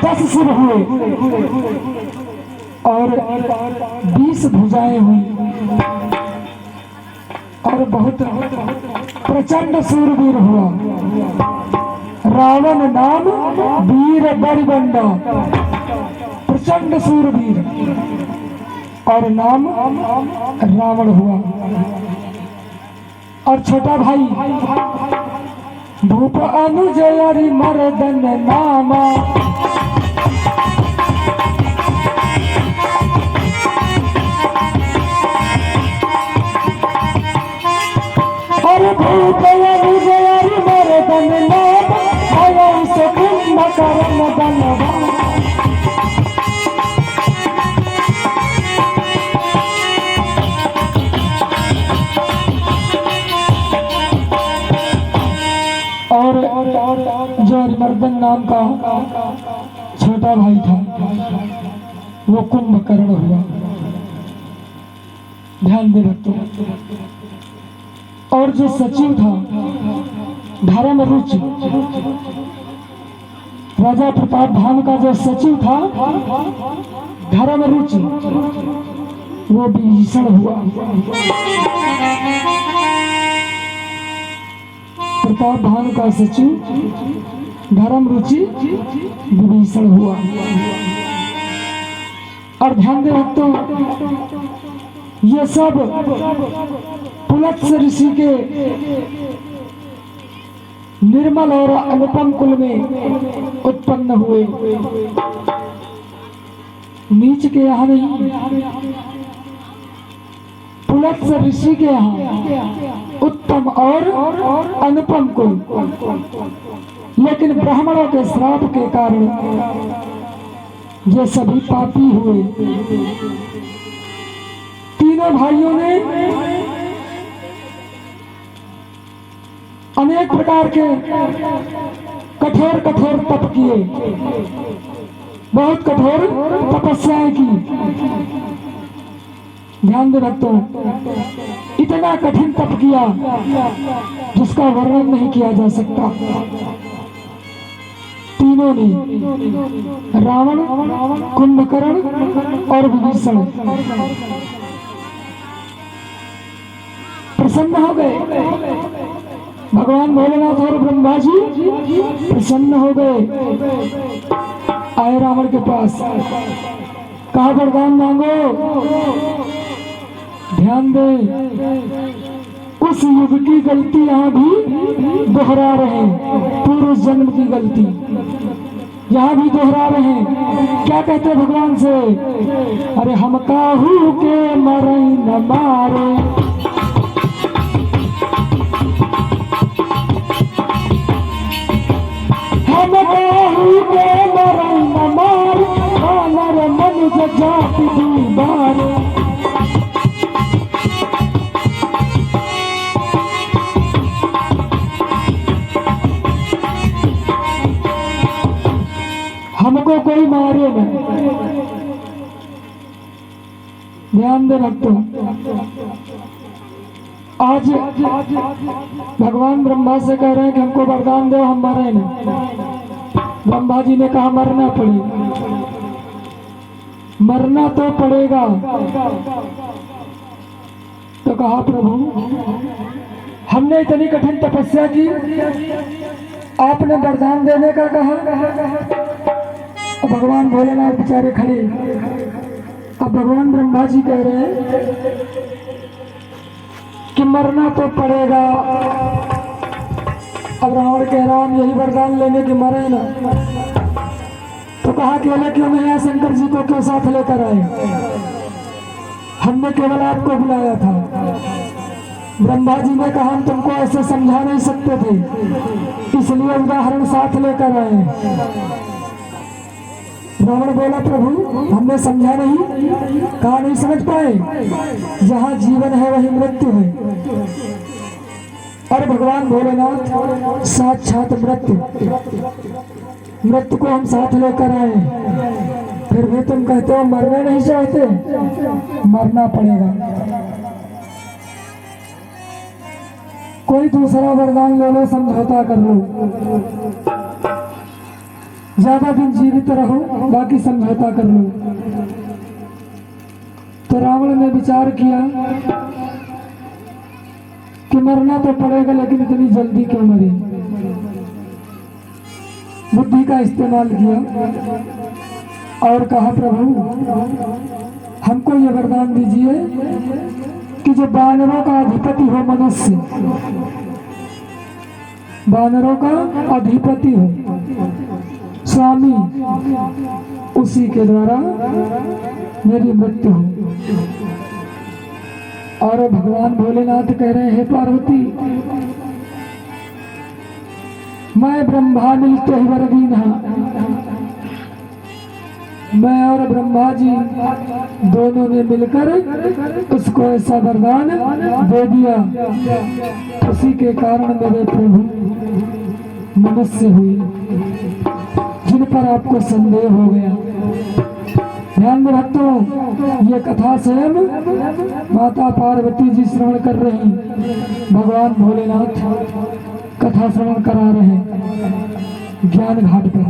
10 सिर हुए और 20 भुजाएं हुई और बहुत प्रचंड सूरवीर हुआ। रावण नाम वीर बड़बंडा, प्रचंड सूरवीर और नाम रावण हुआ। और छोटा भाई भूप अनुजयरी मर्दन नामा, और भूप अनुजयरी मर्दन नामा, भय से कुंभकर्ण बलवान। जो हरिमर्दन नाम का छोटा भाई था वो कुंभकर्ण हुआ। ध्यान दे भक्तों। और जो सचिव था धर्मरुचि, राजा प्रताप धाम का जो सचिव था धर्मरुचि, वो विभीषण हुआ। प्रताप धाम का सचिव धर्मरुचि विभीषण हुआ। और ध्यान दे भक्तों, ये सब पुलत्स्य ऋषि के निर्मल और अनुपम कुल में उत्पन्न हुए, नीच के यहाँ नहीं, पुलत्स्य ऋषि के यहाँ उत्तम और अनुपम कुल। लेकिन ब्राह्मणों के श्राप के कारण ये सभी पापी हुए। तीनों भाइयों ने अनेक प्रकार के कठोर कठोर तप किए, बहुत कठोर तपस्याएं की। ध्यान दे भक्तों, इतना कठिन तप किया जिसका वर्णन नहीं किया जा सकता। तीनों ने, रावण, कुंभकर्ण और विभीषण, प्रसन्न हो गए। भगवान भोलेनाथ और ब्रह्मा जी प्रसन्न हो गए। आए रावण के पास, कहा वरदान मांगो। ध्यान दे, उस युग की गलती यहाँ भी दोहरा रहे, पूर्व जन्म की गलती यहाँ भी दोहरा रहे। क्या कहते भगवान से? अरे हम काहू के मरई न मारे, हम काहू के मरई न मारे, वानर मनुज जाति दीवार। हमको कोई मारे न। ध्यान दे भक्तों, आज भगवान ब्रह्मा से कह रहे हैं कि हमको वरदान दो, हम मरे नहीं। ब्रह्मा जी ने कहा मरना पड़ेगा, मरना तो पड़ेगा। तो कहा प्रभु हमने इतनी कठिन तपस्या की, आपने वरदान देने का कहा। भगवान भोलेनाथ बेचारे खड़े। अब भगवान ब्रह्मा जी कह रहे हैं कि मरना तो पड़ेगा। अब रावण कह रहा हम यही वरदान लेने के मरे ना। तो कहा केवल क्यों नहीं आए, शंकर जी को क्यों साथ लेकर आए? हमने केवल आपको बुलाया था। ब्रह्मा जी ने कहा हम तुमको ऐसे समझा नहीं सकते थे, इसलिए उदाहरण साथ लेकर आए। रावण बोला प्रभु हमने समझा नहीं। कहा नहीं समझ पाए, जहाँ जीवन है वही मृत्यु है। और भगवान भोलेनाथ साक्षात मृत्यु को हम साथ लेकर आए, फिर भी तुम कहते हो मरना नहीं चाहते। मरना पड़ेगा। कोई दूसरा वरदान ले लो, समझौता कर लो। ज्यादा दिन जीवित रहो, बाकी समझौता कर लो। तो रावण ने विचार किया कि मरना तो पड़ेगा, लेकिन इतनी जल्दी क्यों मरे। बुद्धि का इस्तेमाल किया और कहा, प्रभु हमको ये वरदान दीजिए कि जो वानरों का अधिपति हो, मनुष्य वानरों का अधिपति हो, स्वामी, उसी के द्वारा मेरी मृत्यु हो। और भगवान भोलेनाथ कह रहे हैं, पार्वती मैं ब्रह्मा मिलते ही वरदीन, मैं और ब्रह्मा जी दोनों ने मिलकर उसको ऐसा वरदान दे दिया, उसी के कारण मेरे प्रभु मनुष्य हुए, जिन पर आपको संदेह हो गया। ध्यान में भक्तों, ये कथा स्वयं माता पार्वती जी श्रवण कर रही, भगवान भोलेनाथ कथा श्रवण करा रहे ज्ञान घाट पर।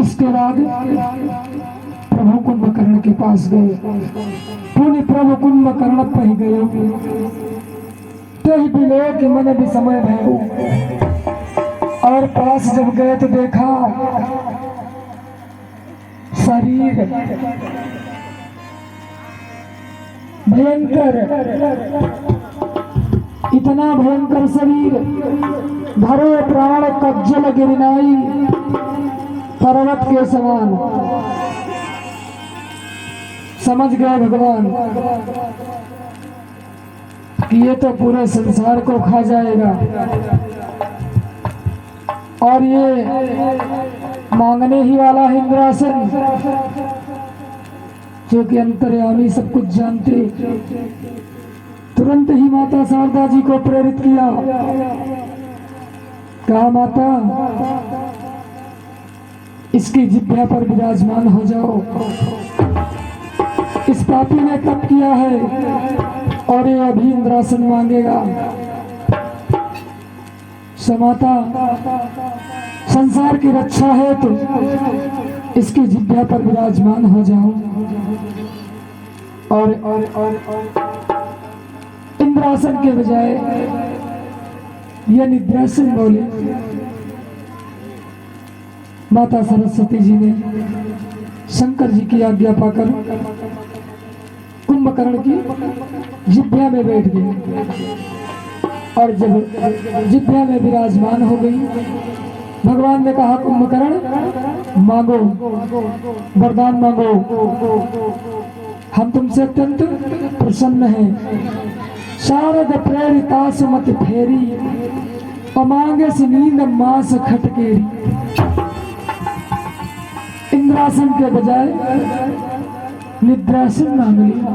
इसके बाद प्रभु कुंभकर्ण के पास गए, पुण्य प्रभु कुंभकर्ण पही गए, तही बिलो कि मन भी समय भयो। और पास जब गए तो देखा शरीर भयंकर, इतना भयंकर शरीर, धरे प्राण कज्जल गिरनाई, पर्वत के समान। समझ गए भगवान कि ये तो पूरे संसार को खा जाएगा, और ये मांगने ही वाला है इंद्रासन, जो कि अंतर्यामी सब कुछ जानते। तुरंत ही माता शारदा जी को प्रेरित किया, कहा माता इसकी जिह्वा पर विराजमान हो जाओ, इस पापी ने तप किया है और ये अभी इंद्रासन मांगेगा। समाता संसार की रक्षा है तो इसकी जिह्वा पर विराजमान हो जाओ। और इंद्रासन के बजाय ये निद्रासन बोले। माता सरस्वती जी ने शंकर जी की आज्ञा पाकर कुंभकर्ण की जिह्वा में बैठ गई, और जब जिह्वा में विराजमान हो गई, भगवान ने कहा कुंभकर्ण मांगो, वरदान मांगो, हम तुमसे अत्यंत प्रसन्न हैं। शारद प्रेरिता सुमत फेरी, अमांगे से नींद मास खटकेरी। इंद्रासन के बजाय निद्रासन मांग लिया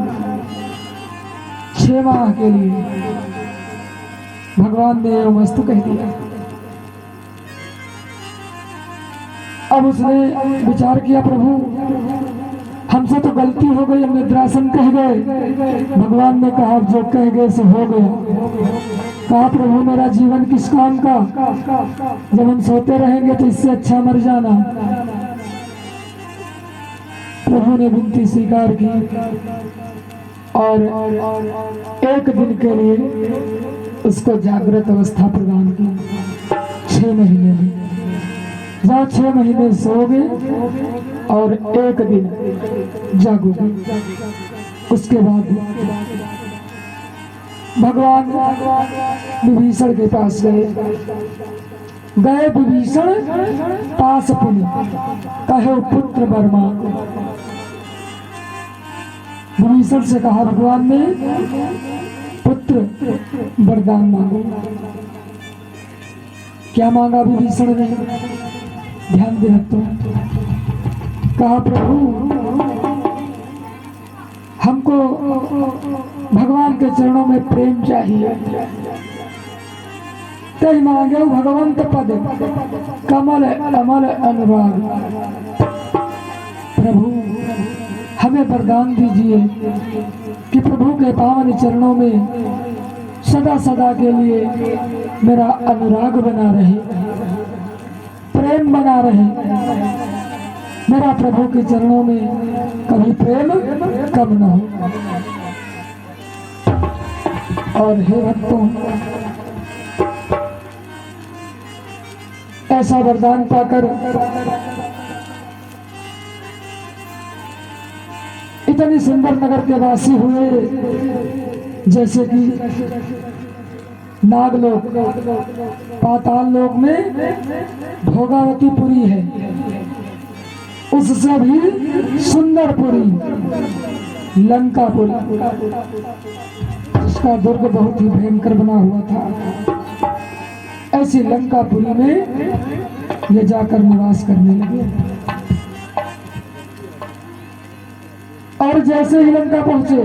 6 माह के लिए। भगवान ने मस्त कह दिया। अब उसने विचार किया, प्रभु हमसे तो गलती हो गई, हम निद्रासन कह गए। भगवान ने कहा जो कह गए सो हो गया। कहा प्रभु मेरा जीवन किस काम का, जब हम सोते रहेंगे तो इससे अच्छा मर जाना। प्रभु ने विनती स्वीकार की और 1 दिन के लिए उसको जागृत अवस्था प्रदान की 6 महीने में। जहाँ 6 महीने सोओगे और 1 दिन जागोगे। उसके बाद भगवान विभीषण के पास गए विभीषण पास पुण्य कहे पुत्र वर्मा। विभीषण से कहा भगवान ने पुत्र वरदान मांगो। क्या मांगा विभीषण ने, ध्यान दे तो। कहा प्रभु हमको भगवान के चरणों में प्रेम चाहिए। तय मांगे भगवंत पद कमल अमल अनुराग। प्रभु हमें वरदान दीजिए कि प्रभु के पावन चरणों में सदा सदा के लिए मेरा अनुराग बना रहे, प्रेम बना रहे। मेरा प्रभु के चरणों में कभी प्रेम कम न हो। और हे भक्तों, ऐसा वरदान पाकर इतनी सुंदर नगर के वासी हुए जैसे कि नागलोक, पाताल लोक में भोगावती पुरी है, उससे भी सुंदर पुरी लंकापुरी, जिसका दुर्ग बहुत ही भयंकर बना हुआ था। ऐसी लंकापुरी में ये जाकर निवास करने लगे। और जैसे ही लंका पहुंचे,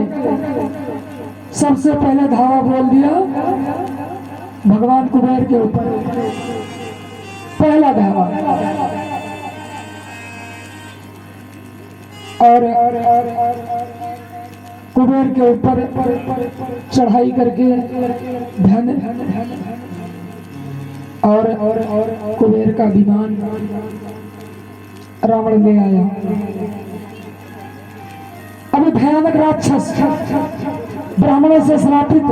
सबसे पहले धावा बोल दिया भगवान कुबेर के ऊपर। पहला धावा। और कुबेर के ऊपर चढ़ाई करके धन और कुबेर का विमान रावण ले आया। अभी भयानक राक्षस, ब्राह्मणों से श्रापित,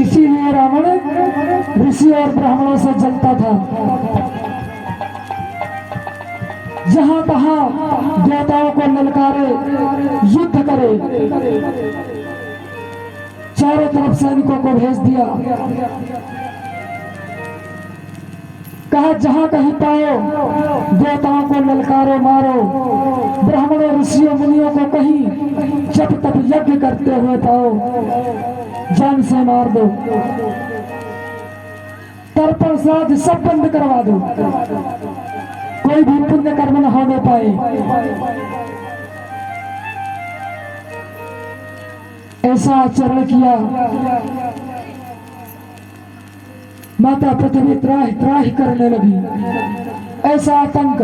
इसीलिए रावण ऋषि और ब्राह्मणों से जलता था। जहां तहां देवताओं को ललकारे, युद्ध करे, चारों तरफ सैनिकों को भेज दिया। कहा जहां कहीं पाओ देवताओं को ललकारो, मारो। ब्राह्मणों ऋषियों मुनियों को कहीं जब तक यज्ञ करते हुए पाओ, जान से मार दो। तर्पण श्राद्ध सब बंद करवा दो, कोई भी पुण्य कर्म न होने पाए। ऐसा आचरण किया। माता पृथ्वी त्राहि त्राहि करने लगी। ऐसा आतंक।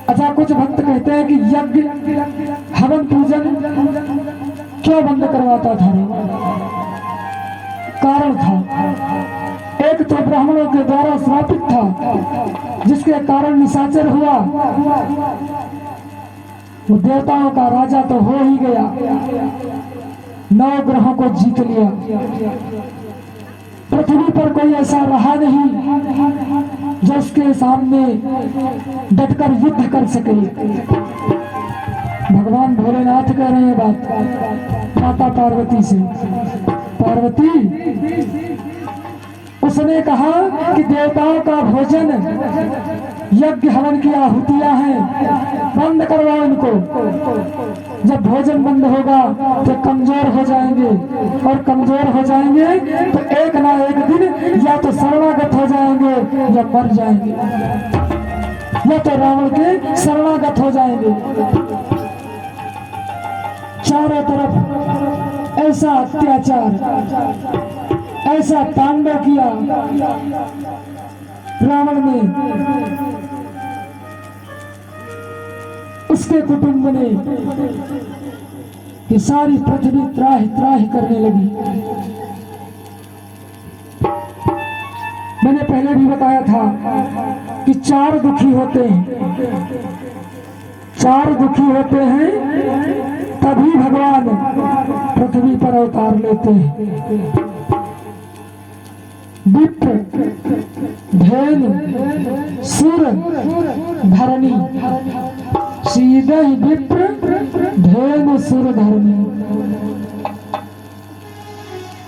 अच्छा, कुछ भक्त कहते हैं कि यज्ञ हवन पूजन क्यों बंद करवाता था? कारण था। एक तो ब्राह्मणों के द्वारा श्रापित था, जिसके कारण निशाचर हुआ। वो देवताओं का राजा तो हो ही गया, 9 ग्रहों को जीत लिया। पृथ्वी पर कोई ऐसा रहा नहीं जो उसके सामने डटकर युद्ध कर सके। भगवान भोलेनाथ कह रहे हैं बात माता पार्वती से। पार्वती, उसने कहा कि देवताओं का भोजन, यज्ञ हवन की आहुतियां हैं, बंद करवाओ इनको। जब भोजन बंद होगा तो कमजोर हो जाएंगे, और कमजोर हो जाएंगे तो एक ना एक दिन या तो शरणागत हो जाएंगे या मर जाएंगे, या तो रावण के शरणागत हो जाएंगे। चारों तरफ ऐसा अत्याचार, ऐसा तांडव किया रावण ने, उसके कुटुंब ने, कि सारी पृथ्वी त्राहि त्राहि करने लगी। मैंने पहले भी बताया था कि 4 दुखी होते हैं। 4 दुखी होते हैं तभी भगवान पृथ्वी पर अवतार लेते हैं। विप्र, धेनु, सुर, धरणी। सीधे ही विप्र, धेनु, सुर, धरणी।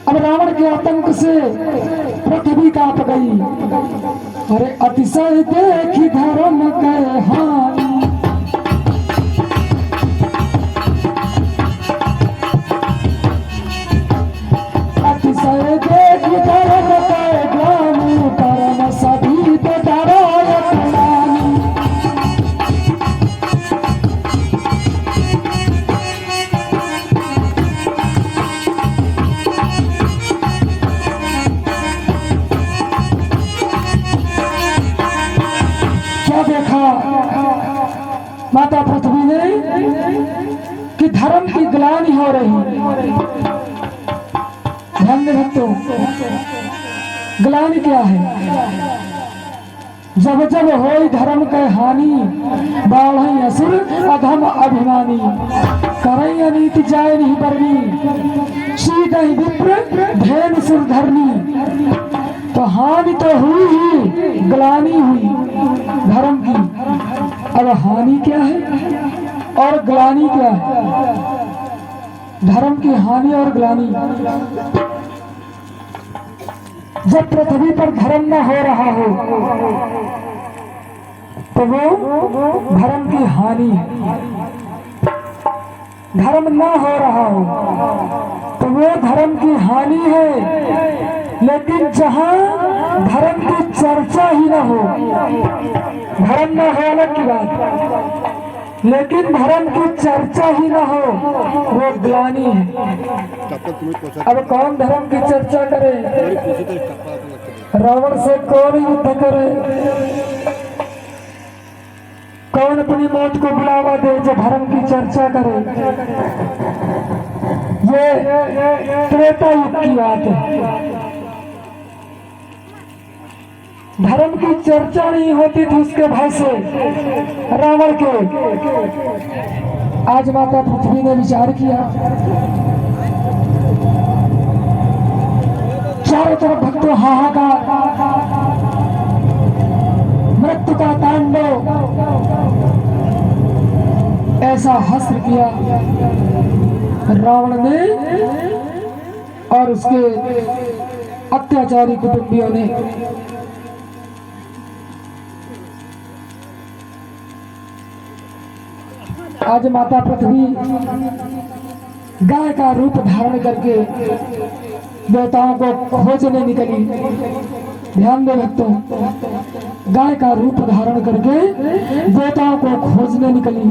अब रावण के आतंक से पृथ्वी कांप गई। अरे अतिशय देखी धर्म के हानि, अतिशय देखी धर्म के ग्लानि, परम सभी तो डराय पुरानी। क्या देखा माता पृथ्वी ने कि धर्म की ग्लानि हो रही। धन्य भक्तों, ग्लानि क्या है? जब जब होई धर्म के हानि, बाढ़ई असुर अधम अभिमानी, करई अनीति जाय नहीं बरनी, शीतई विप्र धेन सुर धरनी। तो हानि तो हुई ही, ग्लानि हुई धर्म की। अब हानि क्या है और ग्लानि क्या है? धर्म की हानि और ग्लानि। जब पृथ्वी पर धर्म न हो रहा हो तो वो धर्म की हानि है। धर्म न हो रहा हो तो वो धर्म की हानि है। लेकिन जहां धर्म की चर्चा ही न हो, धर्म न हो अलग की बात, लेकिन धर्म की चर्चा ही न हो, वो ग्लानि है। अब कौन धर्म की चर्चा करे? रावण से कौन युद्ध करे? कौन अपनी मौत को बुलावा दे जो धर्म की चर्चा करे? ये त्रेता युग की बात है। धर्म की चर्चा नहीं होती थी उसके भय से रावण के। आज माता पृथ्वी ने विचार किया, चारों तरफ भक्तों हाहाकार, मृत्यु का तांडव, ऐसा हस्त्र किया रावण ने और उसके अत्याचारी कुटुंबियों ने। आज माता पृथ्वी गाय का रूप धारण करके देवताओं को खोजने निकली। ध्यान दे भक्तों, गाय का रूप धारण करके देवताओं को खोजने निकली।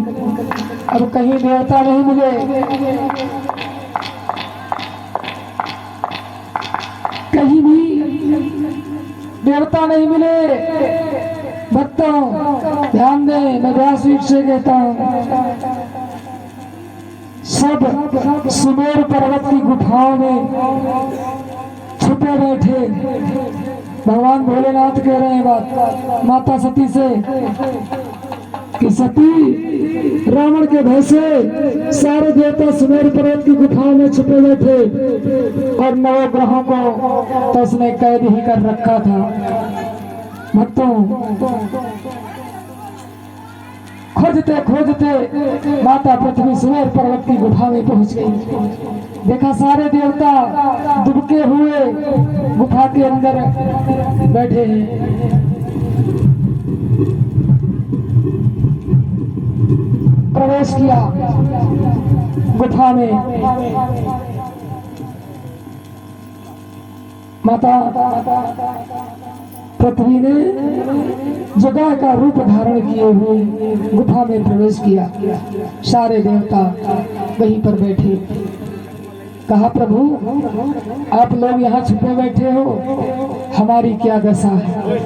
अब कहीं देवता नहीं मिले, कहीं भी देवता नहीं मिले। भक्तों ध्यान दें, मैं व्यासपीठ से कहता हूँ, सब सुमेर पर्वत की गुफाओं में छुपे बैठे। भगवान भोलेनाथ कह रहे हैं बात माता सती से कि सती, रावण के भय से सारे देवता सुमेर पर्वत की गुफाओं में छुपे बैठे और नवग्रहों को तो उसने कैद ही कर रखा था। भक्तों खोजते खोजते माता पृथ्वी सुमेर पर्वत की गुफा में पहुंच गई। देखा सारे देवता दुबके हुए गुफा के अंदर बैठे हैं। प्रवेश किया गुफा में। माता पृथ्वी ने जगह का रूप धारण किए हुए गुफा में प्रवेश किया। सारे देवता वहीं पर बैठे। कहा, प्रभु आप लोग यहाँ छुपे बैठे हो, हमारी क्या दशा है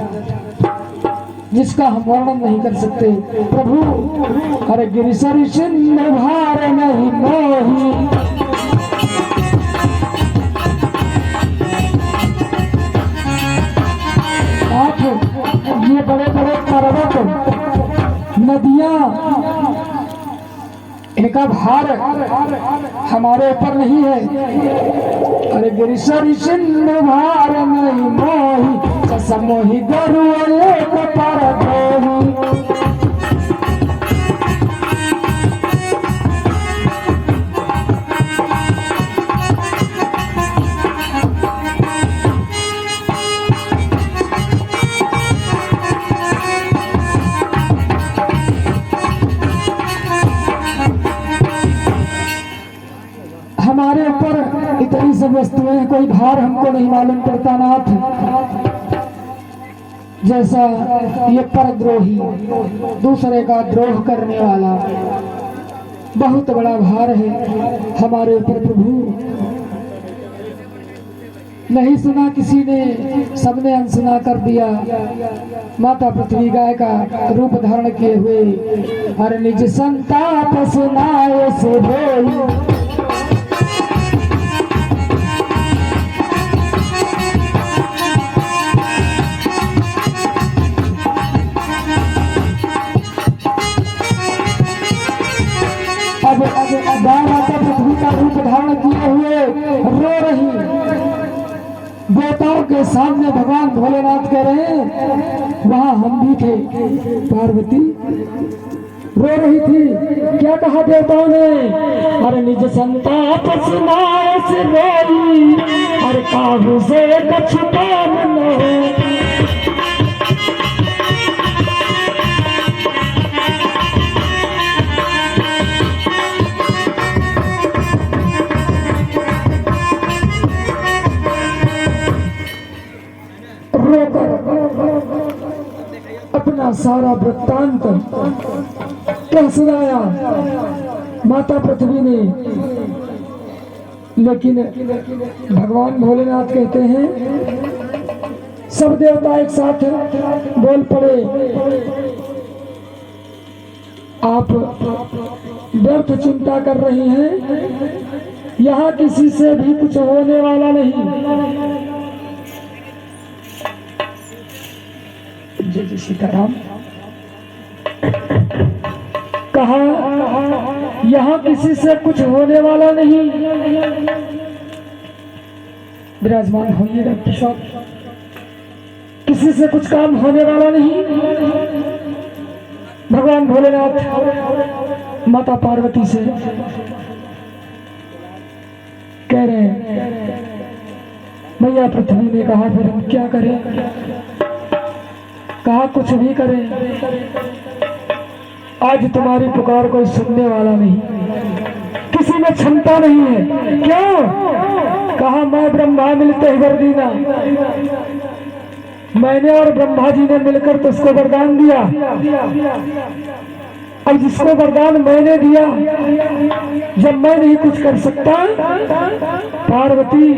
जिसका हम वर्णन नहीं कर सकते। प्रभु अरे गिरिशरी सिंह भार नहीं मोही, ये बड़े बड़े पर्वत नदियां, इनका भार हमारे ऊपर नहीं है। अरे गिरिशरी सिंह भार नहीं मोही, समोही गरु एक पर धोही। हमारे ऊपर इतनी सब वस्तुएं, कोई भार हमको नहीं मालूम पड़ता नाथ। जैसा ये परद्रोही, दूसरे का द्रोह करने वाला बहुत बड़ा भार है हमारे ऊपर प्रभु। नहीं सुना किसी ने, सबने अनसुना कर दिया। माता पृथ्वी गाय का रूप धारण किए हुए हर निज संताप सुनाए से भोई। बात कह रहे हैं, वहां हम भी थे। पार्वती रो रही थी। क्या कहा देवताओं ने? अरे निज संताप सुनाए से रोई, अरे काबू से कछु काम न हो। अपना सारा वृत्तांत कह सुनाया माता पृथ्वी ने। लेकिन भगवान भोलेनाथ कहते हैं, सब देवता एक साथ बोल पड़े, आप व्यर्थ चिंता कर रही हैं, यहाँ किसी से भी कुछ होने वाला नहीं। जय जय सीताराम। कहा यहाँ किसी से कुछ होने वाला नहीं। विराजमान होइए डॉक्टर साहब। किसी से कुछ काम होने वाला नहीं। भगवान भोलेनाथ माता पार्वती से कह रहे हैं, मैया पृथ्वी ने कहा फिर हम क्या करें? कहा कुछ भी करें, आज तुम्हारी पुकार कोई सुनने वाला नहीं, किसी में क्षमता नहीं है। क्यों? कहा मैं ब्रह्मा मिलते ही वर दीना, मैंने और ब्रह्मा जी ने मिलकर तो उसको वरदान दिया। अब जिसको वरदान मैंने दिया, जब मैं नहीं कुछ कर सकता पार्वती,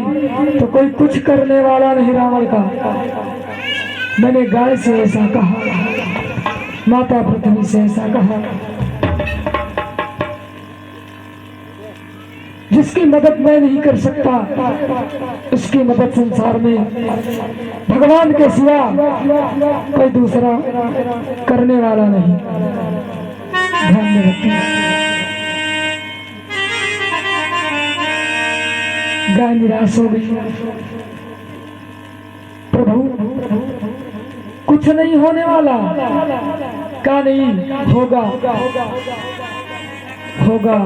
तो कोई कुछ करने वाला नहीं रावण का। मैंने गाय से ऐसा कहा, माता पृथ्वी से ऐसा कहा। जिसकी मदद मैं नहीं कर सकता, उसकी मदद संसार में भगवान के सिवा कोई दूसरा करने वाला नहीं। ध्यान में रखिए। गाय निराश हो गई। प्रभु कुछ नहीं होने वाला। का नहीं होगा, होगा।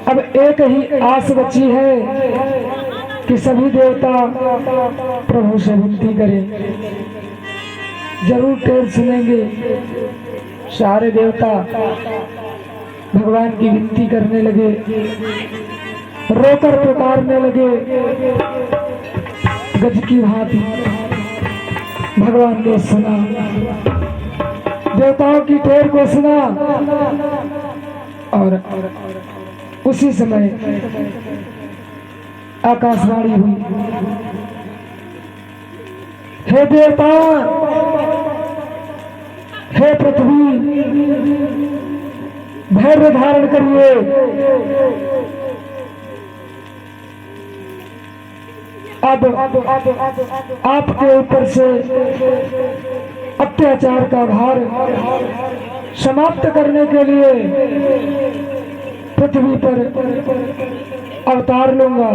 अब एक ही आस बची है कि सभी देवता प्रभु से विनती करें। जरूर टेर सुनेंगे। सारे देवता भगवान की विनती करने लगे, रोकर पुकारने लगे। गज की भांति भगवान ने सुना, देवताओं की टेर को सुना, और उसी समय आकाशवाणी हुई, हे देवता, हे पृथ्वी, धैर्य धारण करिए। अब आपके ऊपर से अत्याचार का भार समाप्त करने के लिए पृथ्वी पर अवतार लूंगा।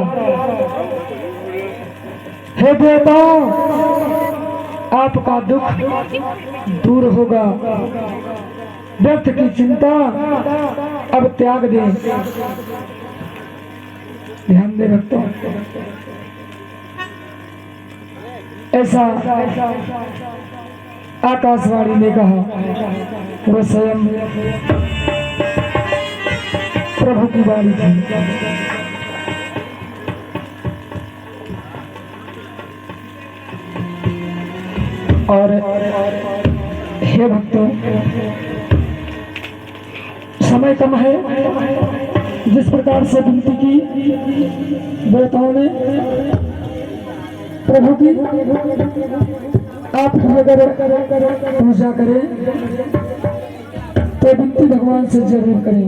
हे देवताओं, आपका दुख दूर होगा। व्यर्थ की चिंता अब त्याग दें। ध्यान दे रखते हैं। ऐसा आकाशवाणी ने कहा। वो स्वयं प्रभु की वाणी थी। और हे भक्तों, समय कम है। जिस प्रकार से विनती की देवताओं ने प्रभु की, आप भी अगर पूजा करें तो विनती भगवान से जरूर करें।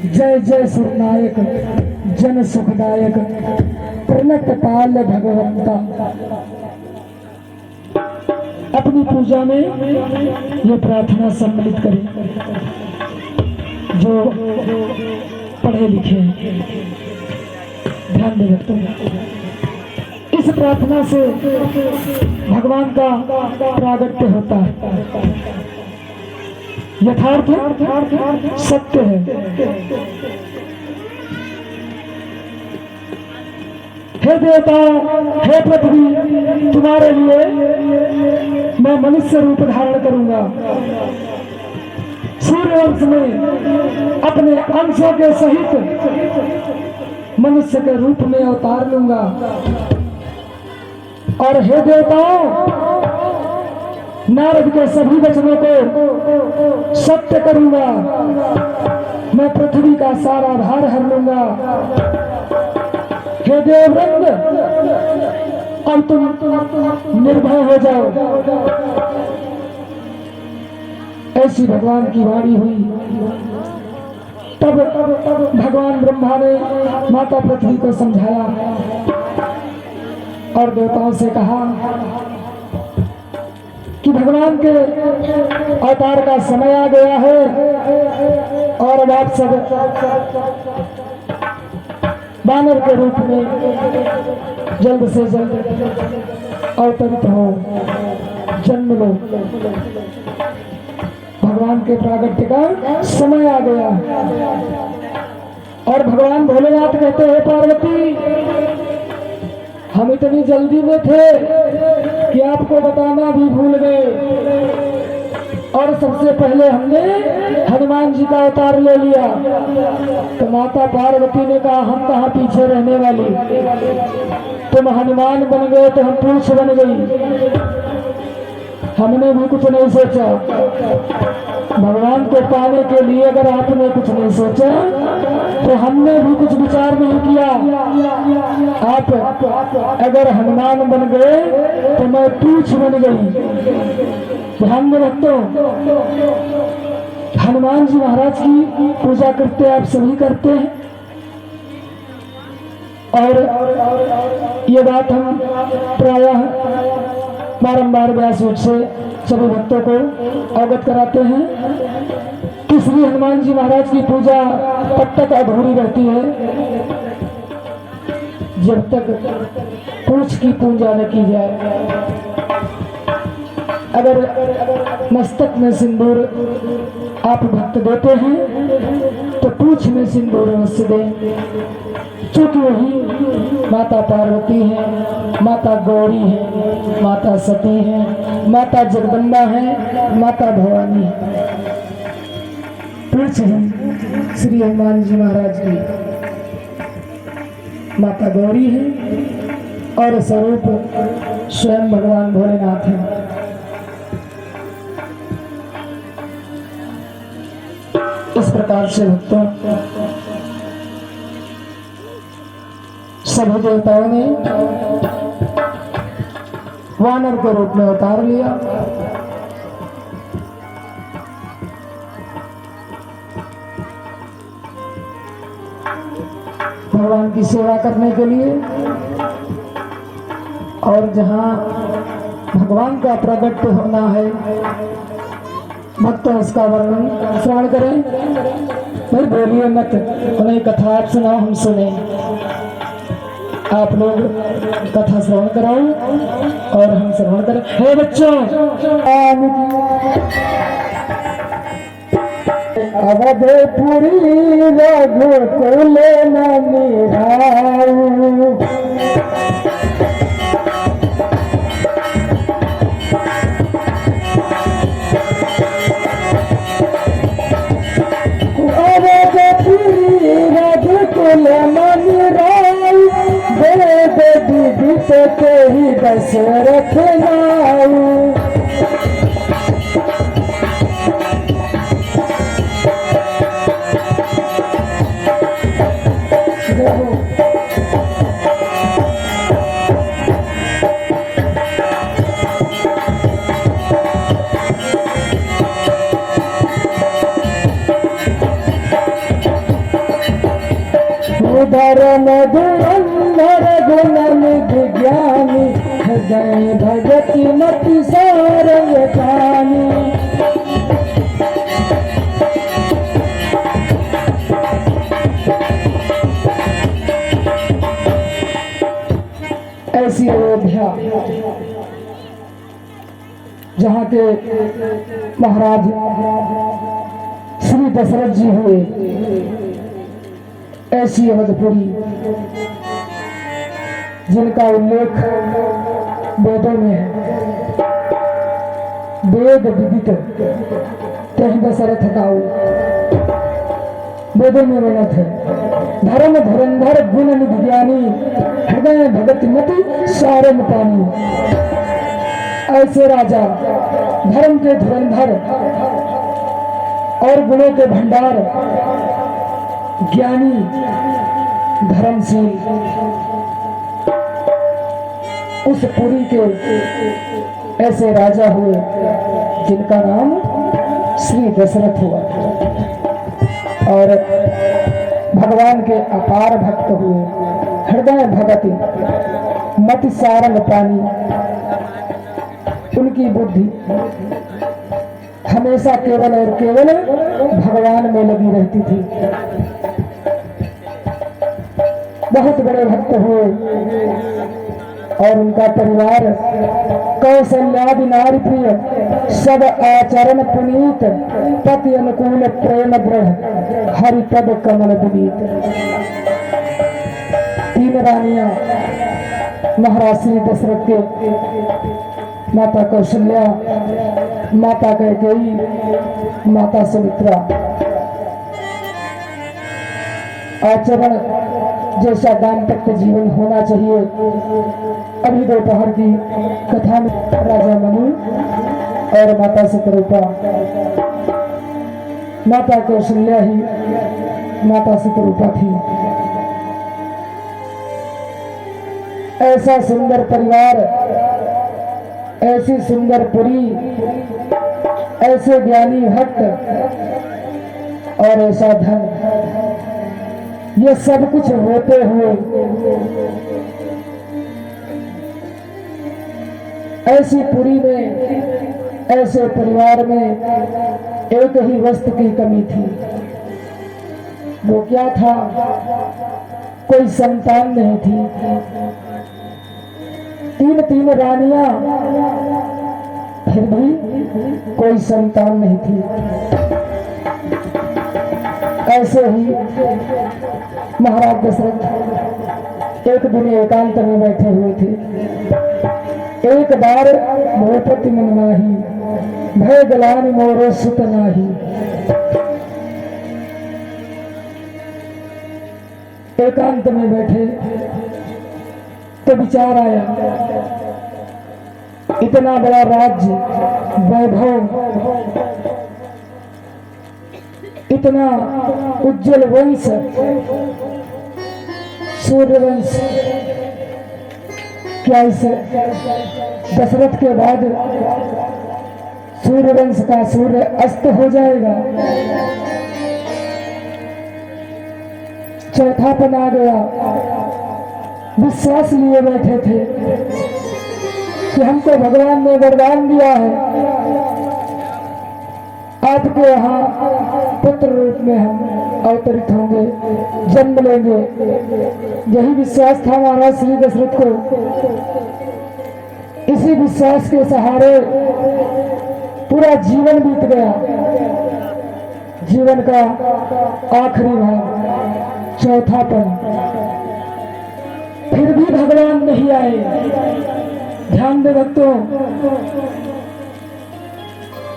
जय जय सुरनायक, जन सुखदायक, प्रलट पाल भगवंता। अपनी पूजा में ये प्रार्थना सम्मिलित करें। जो पढ़े लिखे ध्यान दे रखते हैं। इस प्रार्थना से भगवान का प्रागट्य होता है। यथार्थ सत्य है। हे देवताओं, हे पृथ्वी, तुम्हारे लिए मैं मनुष्य रूप धारण करूंगा। सूर्यवंश में अपने अंशों के सहित मनुष्य के रूप में अवतार लूंगा। और हे देवताओं, नारद के सभी वचनों को सत्य करूंगा। मैं पृथ्वी का सारा भार हर लूंगा। हे देववृंद, अब तुम निर्भय हो जाओ। ऐसी भगवान की वाणी हुई। तब भगवान ब्रह्मा ने माता पृथ्वी को समझाया और देवताओं से कहा कि भगवान के अवतार का समय आ गया है और अब आप सब बानर के रूप में जल्द से जल्द अवतरित हो, जन्म लो। भगवान के प्रागट्य का समय आ गया। और भगवान भोलेनाथ कहते हैं, पार्वती, हम इतनी जल्दी में थे कि आपको बताना भी भूल गए। और सबसे पहले हमने हनुमान जी का अवतार ले लिया। तो माता पार्वती ने कहा, हम कहाँ पीछे रहने वाली, तुम हनुमान बन गए तो हम पूछ बन गई। हमने भी कुछ नहीं सोचा। भगवान को पाने के लिए अगर आपने कुछ नहीं सोचा तो हमने भी कुछ विचार नहीं किया। आप अगर हनुमान बन गए तो मैं पूछ बन गई। ध्यान में रखते हो, हनुमान जी महाराज की पूजा करते आप सभी करते हैं। और ये बात हम प्रायः बारंबार व्यासपीठ से सभी भक्तों को अवगत कराते हैं कि श्री हनुमान जी महाराज की पूजा तब तक अधूरी रहती है जब तक पूछ की पूजा न की जाए। अगर मस्तक में सिंदूर आप भक्त देते हैं तो पूछ में सिंदूर अवश्य दें, क्योंकि वही माता पार्वती है, माता गौरी है, माता सती है, माता जगदम्बा है, माता भवानी है। पूछ है श्री हनुमान जी महाराज की, माता गौरी है और स्वरूप स्वयं भगवान भोलेनाथ है। इस प्रकार से भक्तों सभी देवताओं ने वानर के रूप में अवतार लिया। भगवान की सेवा करने के लिए। और जहाँ भगवान का प्रकट होना है भक्त उसका वर्णन श्रवण करें। भाई बोलिए मत, उन्हें कथा आप सुनाओ, हम सुने। आप लोग कथा श्रवण कराओ और हम श्रवण करें। हे बच्चों, अवधपुरी रघुकुल निहाऊ, रघुकुल मनिराई, वेद विदित तेहि दशरथ नाऊ। धर्म धुरंधर गुण विज्ञानी, हृदय भगति मति सारंग जानी। ऐसी अयोध्या जहाँ के महाराज श्री दशरथ जी हुए, ऐसी अवधपुरी जिनका उल्लेख वेदों में है। वेद विदित कहीं दशरथ गाओ, वेदों में वर्णित है। धर्म धुरंधर गुण निधि ज्ञानी, हृदय भगत मति सारन पानी। ऐसे राजा धर्म के धुरंधर और गुणों के भंडार, ज्ञानी धर्मशील, उस पुरी के ऐसे राजा हुए जिनका नाम श्री दशरथ हुआ और भगवान के अपार भक्त हुए। हृदय भगति मति सारंग पानी, उनकी बुद्धि हमेशा केवल और केवल भगवान में लगी रहती थी। बहुत बड़े भक्त हुए और उनका परिवार कौशल्यादि नारी प्रिय, सब आचरण पुनीत, पति अनुकूल प्रेम दृढ़, हरिपद कमल विनीत। 3 रानियां महाराज श्री दशरथ के, माता कौशल्या, माता कैकेयी, माता सुमित्रा। आचरण जैसा दाम्पत्य जीवन होना चाहिए। अभी दोपहर की कथा में राजा मनु और माता शतरूपा, माता कौशल्या ही माता शतरूपा थी। ऐसा सुंदर परिवार, ऐसी सुंदर पुरी, ऐसे ज्ञानी भक्त और ऐसा धन, ये सब कुछ होते हुए ऐसी पुरी में, ऐसे परिवार में एक ही वस्तु की कमी थी। वो क्या था? कोई संतान नहीं थी। 3 रानियां, फिर भी कोई संतान नहीं थी। ऐसे ही महाराज दशरथ एक दिन एकांत में बैठे हुए थे। एक बार भूपति मन माही, भय गलान मोरो सुत नाही। एकांत में बैठे तो विचार आया, इतना बड़ा राज्य, वैभव, इतना उज्जवल वंश, सूर्य वंश, क्या इस दशरथ के बाद सूर्य वंश का सूर्य अस्त हो जाएगा? चौथापन आ गया। विश्वास लिए बैठे थे कि हमको भगवान ने वरदान दिया है, आपके यहाँ पुत्र रूप में हम अवतरित होंगे, जन्म लेंगे। यही विश्वास था महाराज श्री दशरथ को। इसी विश्वास के सहारे पूरा जीवन बीत गया। जीवन का आखिरी भाग, चौथापन, फिर भी भगवान नहीं आए। ध्यान दे भक्तों,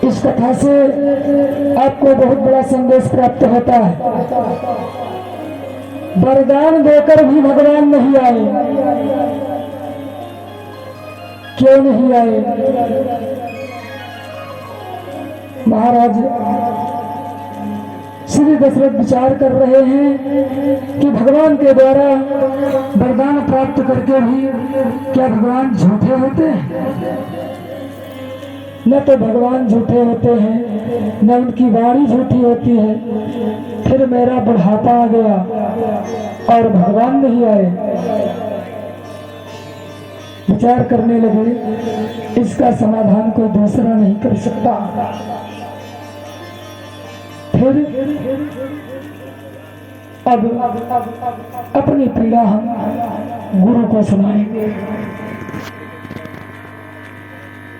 इस कथा से आपको बहुत बड़ा संदेश प्राप्त होता है। वरदान देकर भी भगवान नहीं आए। क्यों नहीं आए? महाराज श्री दशरथ विचार कर रहे हैं कि भगवान के द्वारा वरदान प्राप्त करके भी क्या भगवान झूठे होते हैं? न तो भगवान झूठे होते हैं, न उनकी वाणी झूठी होती है। फिर मेरा बुढ़ापा आ गया और भगवान नहीं आए। विचार करने लगे, इसका समाधान कोई दूसरा नहीं कर सकता। फिर अब अपनी पीड़ा हम गुरु को सुनाएंगे।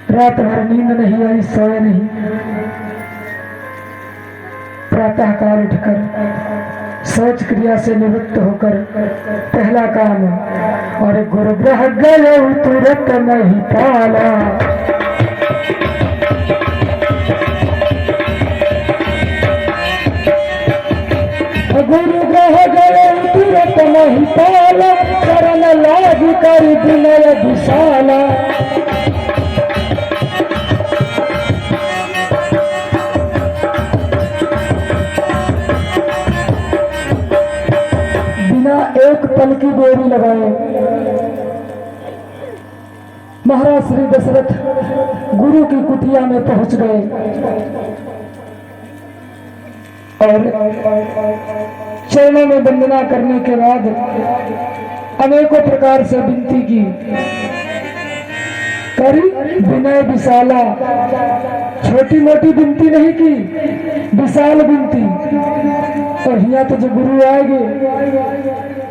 रात भर नींद नहीं आई, सोए नहीं। प्रातः काल उठकर सोच क्रिया से निवृत्त होकर पहला काम, और गुरु ग्रह गए तुरंत नहीं पाला। गुरु ग्रह गए तुरंत नहीं पाला, शरण लाग कर विनय विशाला। बिना एक पल की देरी लगाए महाराज श्री दशरथ गुरु की कुटिया में पहुंच गए और चरणों में वंदना करने के बाद अनेकों प्रकार से विनती की। करी विनय विशाला, छोटी मोटी विनती नहीं की, विशाल विनती। और यहाँ तो जो गुरु आएंगे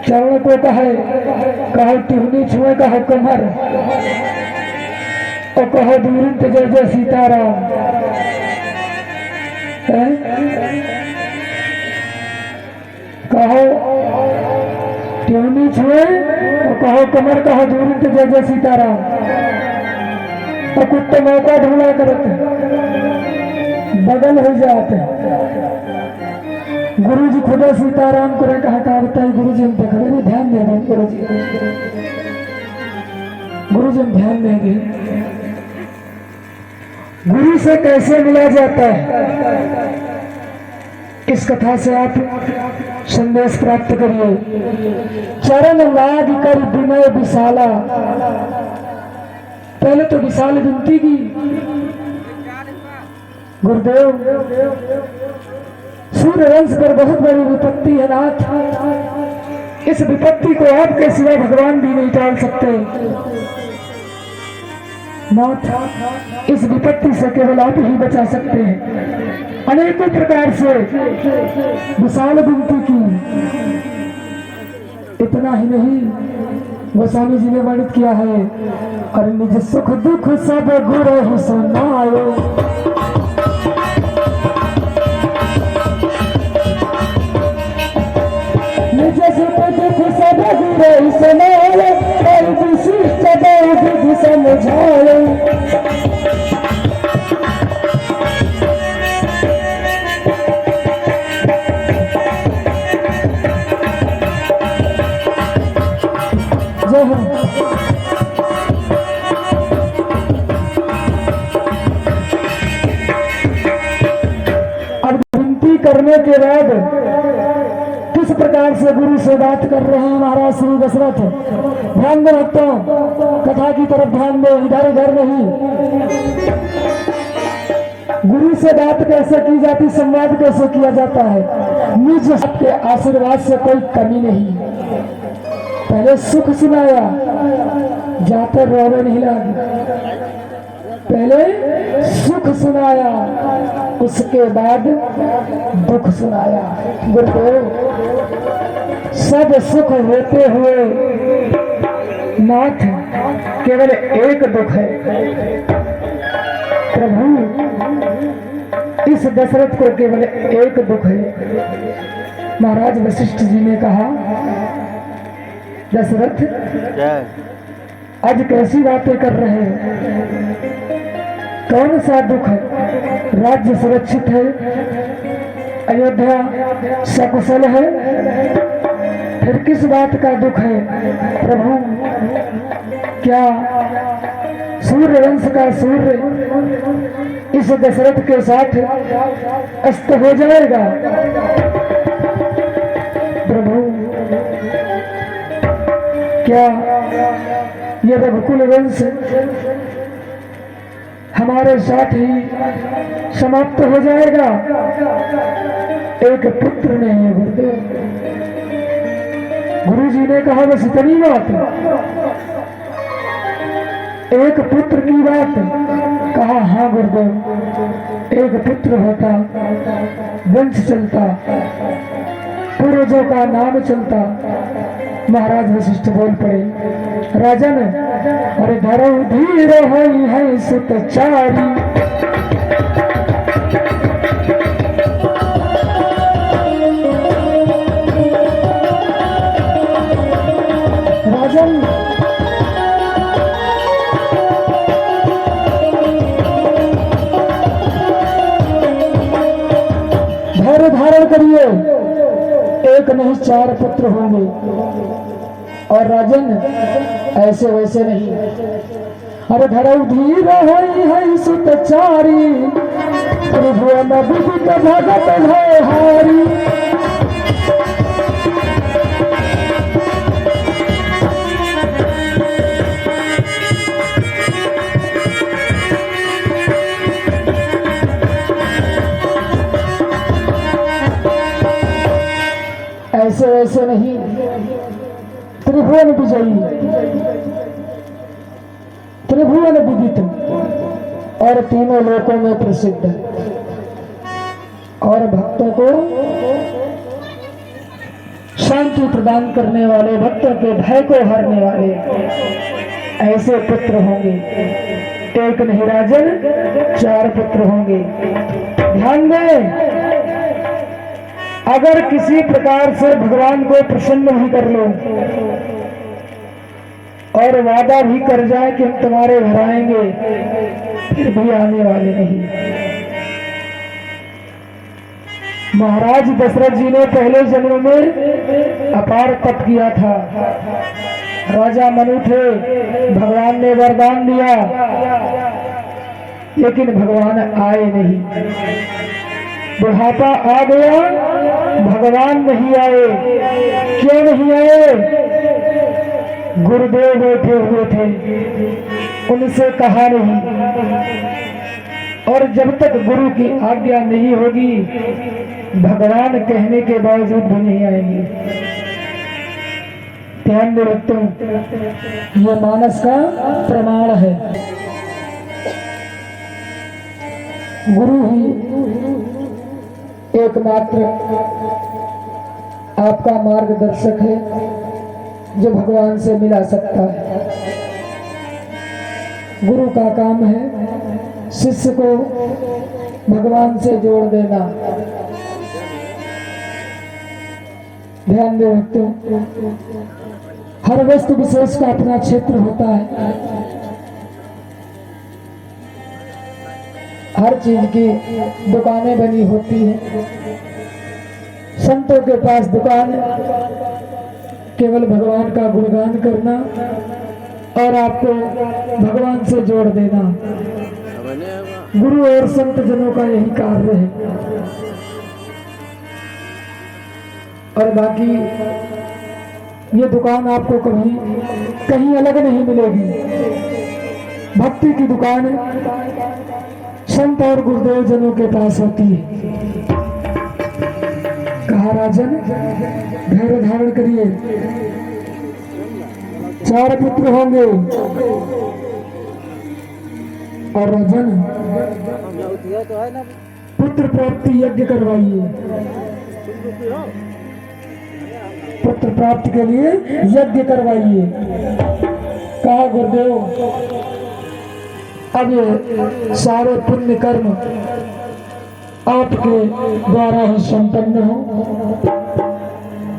चरण को कहो टिहनी छुए, कहो कमर, और कहो दूरित जय जय सीताराम। कहो टिहनी छुए और कहो कमर, कहो दूरित जय जय सीताराम। और कुत्ते मौका ढूंढा करते बदल हो जाते। गुरु जी खुदा सीताराम को कहा बताइए गुरु जी हम देख रहे, ध्यान दे रहे गुरु जी, गुरु जी हम ध्यान देंगे। गुरु से कैसे मिला जाता है, इस कथा से आप संदेश प्राप्त करिए। चरण लाग कर विनय विशाला, पहले तो विशाल विनती की। गुरुदेव सूर्य वंश पर बहुत बड़ी विपत्ति है नाथ, इस विपत्ति को आपके सिवा भगवान भी नहीं टाल सकते नाथ, इस विपत्ति से केवल आप ही बचा सकते हैं। अनेकों प्रकार से विशाल विनती की। इतना ही नहीं, गोस्वामी जी ने वर्णित किया है, और निज सुख दुख सब गुरु सुनायो। निज सुख दुख सब गुरु सुनायो, और विशिष्ट विधि समझायो। अब विनती करने के बाद किस प्रकार से गुरु से बात कर रहे हैं महाराज श्री दशरथ, ध्यान में रखता हूं, कथा की तरफ ध्यान दो, इधर उधर नहीं। गुरु से बात कैसे की जाती, संवाद कैसे किया जाता है। निज के आशीर्वाद से कोई कमी नहीं। पहले सुख सुनाया, जाते रोने नहीं लगी, पहले सुख सुनाया, उसके बाद दुख सुनाया। गुरुदेव सब सुख होते हुए नाथ केवल एक दुख है। प्रभु इस दशरथ को केवल एक दुख है। महाराज वशिष्ठ जी ने कहा, दशरथ आज कैसी बातें कर रहे हैं, कौन सा दुख है? राज्य सुरक्षित है, अयोध्या सकुशल है, फिर किस बात का दुख है? प्रभु क्या सूर्य वंश का सूर्य इस दशरथ के साथ अस्त हो जाएगा? प्रभु क्या ये रघुकुल वंश हमारे साथ ही समाप्त हो जाएगा? एक पुत्र नहीं है गुरुदेव। गुरु जी ने कहा बस इतनी बात, एक पुत्र की बात। कहा हाँ गुरुदेव, एक पुत्र होता वंश चलता, पूर्वजों का नाम चलता। महाराज वशिष्ठ बोल पड़े, राजन अरे धरऊ धीर है सुतचारी, राजन धैर्य धारण करिए, एक नहीं 4 पुत्र होंगे। और राजन ऐसे वैसे नहीं, अरे धरऊ धीर है सुतचारी, त्रिभुवन विदित भगत है हारी। ऐसे वैसे नहीं, त्रिभुवन विजयी, त्रिभुवन विदित और तीनों लोकों में प्रसिद्ध, और भक्तों को शांति प्रदान करने वाले, भक्तों के भय को हरने वाले ऐसे पुत्र होंगे। एक नहीं राजन 4 पुत्र होंगे। ध्यान दें, अगर किसी प्रकार से भगवान को प्रसन्न भी कर लो और वादा भी कर जाए कि हम तुम्हारे घर आएंगे, फिर भी आने वाले नहीं। महाराज दशरथ जी ने पहले जन्म में अपार तप किया था, राजा मनु थे, भगवान ने वरदान दिया, लेकिन भगवान आए नहीं। बुढ़ापा आ गया, भगवान नहीं आए। क्यों नहीं आए? गुरुदेव बैठे हुए थे, उनसे कहा नहीं, और जब तक गुरु की आज्ञा नहीं होगी, भगवान कहने के बावजूद भी नहीं आएंगे। ध्यान में रखते हूं, यह मानस का प्रमाण है। गुरु ही एकमात्र आपका मार्गदर्शक है जो भगवान से मिला सकता है। गुरु का काम है शिष्य को भगवान से जोड़ देना। ध्यान दे रखते हो, हर वस्तु विशेष का अपना क्षेत्र होता है। हर चीज की दुकानें बनी होती हैं। संतों के पास दुकान केवल भगवान का गुणगान करना और आपको भगवान से जोड़ देना। गुरु और संत जनों का यही कार्य है। और बाकी ये दुकान आपको कभी कहीं अलग नहीं मिलेगी। भक्ति की दुकान संत और गुरुदेव जनों के पास होती है। कहा राजन धैर्य धारण करिए, 4 पुत्र होंगे। और राजन पुत्र प्राप्ति यज्ञ करवाइए। पुत्र प्राप्ति के लिए यज्ञ करवाइए। कहा गुरुदेव अब ये सारे पुण्य कर्म आपके द्वारा ही संपन्न हो,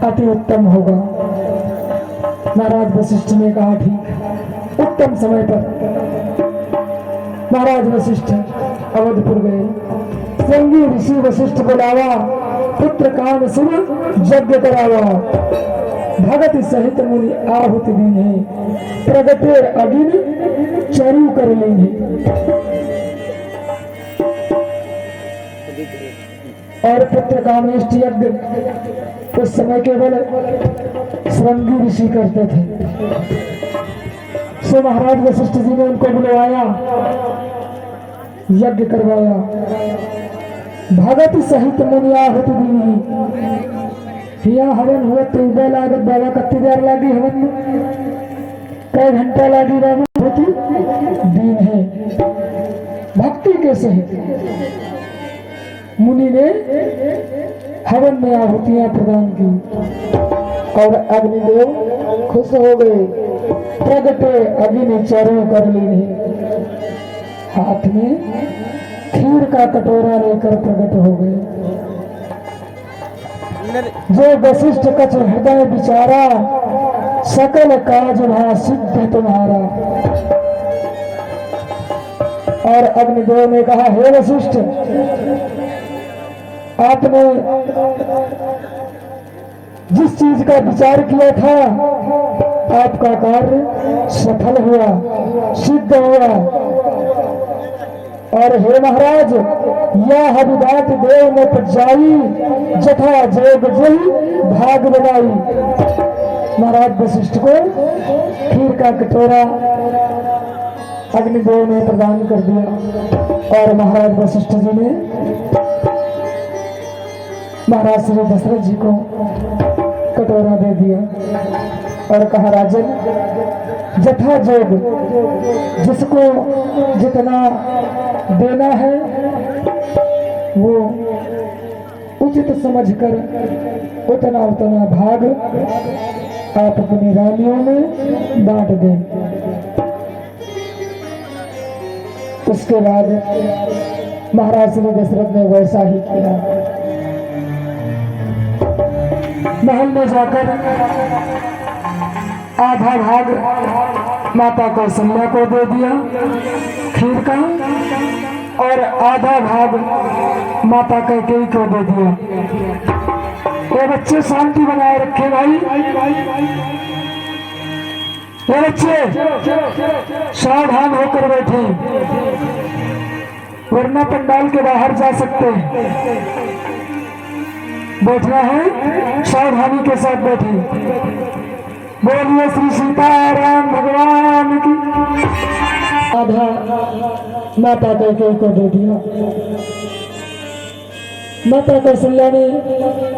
अति उत्तम होगा। महाराज वशिष्ठ ने कहा ठीक। उत्तम समय पर महाराज वशिष्ठ अवधपुर गए। संगी ऋषि वशिष्ठ बुलावा, पुत्र काम शुभ यज्ञ करावा। भगत सहित मुनि आहुति दीने, प्रगटे अगिन चरु कर लेंगे। और पुत्र कामेष्ट यज्ञ उस समय केवल श्रृंगी ऋषि करते थे। सो महाराज वशिष्ठ जी ने उनको बुलवाया, यज्ञ करवाया। भगत सहित मुनि आहुति दी। यहाँ हवन हुआ तो लागत बाबा कत्ती देर लागी हवन में, कई घंटा लागी बाबा होती दिन है। भक्ति के सहित मुनि ने हवन में आहुतियां प्रदान की और अग्निदेव खुश हो गए। प्रगटे अग्नि चरों कर ली, हाथ में खीर का कटोरा लेकर प्रकट हो गए। जो वशिष्ठ कछ हृदय विचारा, सकल काज वहां सिद्ध तुम्हारा। और अग्निदेव ने कहा, हे वशिष्ठ, आपने जिस चीज का विचार किया था आपका कार्य सफल हुआ, सिद्ध हुआ। और हे महाराज, यह विराट देव ने प्रजाई, जथा जोग जही भाग बनाई। महाराज वशिष्ठ को खीर का कटोरा अग्निदेव ने प्रदान कर दिया। और महाराज वशिष्ठ जी ने महाराज श्री दशरथ जी को कटोरा दे दिया और कहा, राजन, जथा जोग, जिसको जितना देना है वो उचित समझकर उतना उतना भाग आप अपनी रानियों में बांट दें। उसके बाद महाराज श्री दशरथ ने वैसा ही किया। महल में जाकर आधा भाग माता कौशल्या को दे दिया खीर का, और आधा भाग माता कैकेयी को दे दिया। ये बच्चे शांति बनाए रखे भाई, ये बच्चे सावधान होकर बैठे, वरना पंडाल के बाहर जा सकते हैं। बैठना है, सावधानी के साथ बैठे। बोलिए श्री सीताराम भगवान की। आधा माता कैकेयी को दे दिया। माता कौशल्या ने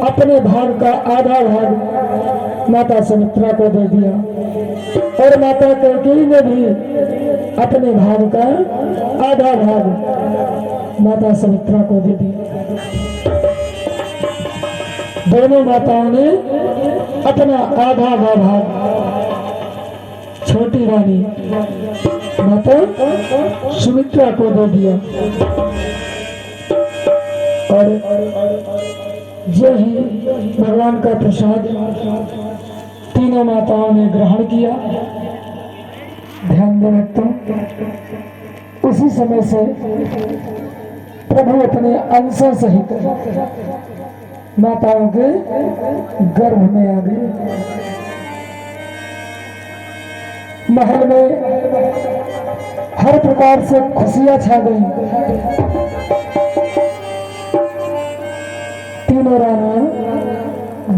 अपने भाग का आधा भाग माता सुमित्रा को दे दिया, और माता कैकेयी ने भी अपने भाग का आधा भाग माता सुमित्रा को दे दिया। दोनों माताओं ने अपना आधा भाग छोटी रानी माता सुमित्रा को दे दिया। और जो ही भगवान का प्रसाद तीनों माताओं ने ग्रहण किया, ध्यान दें तो उसी समय से प्रभु अपने अंशों सहित माताओं के गर्भ में आ गए। महल में हर प्रकार से खुशियां छा गई। तीनों रानियां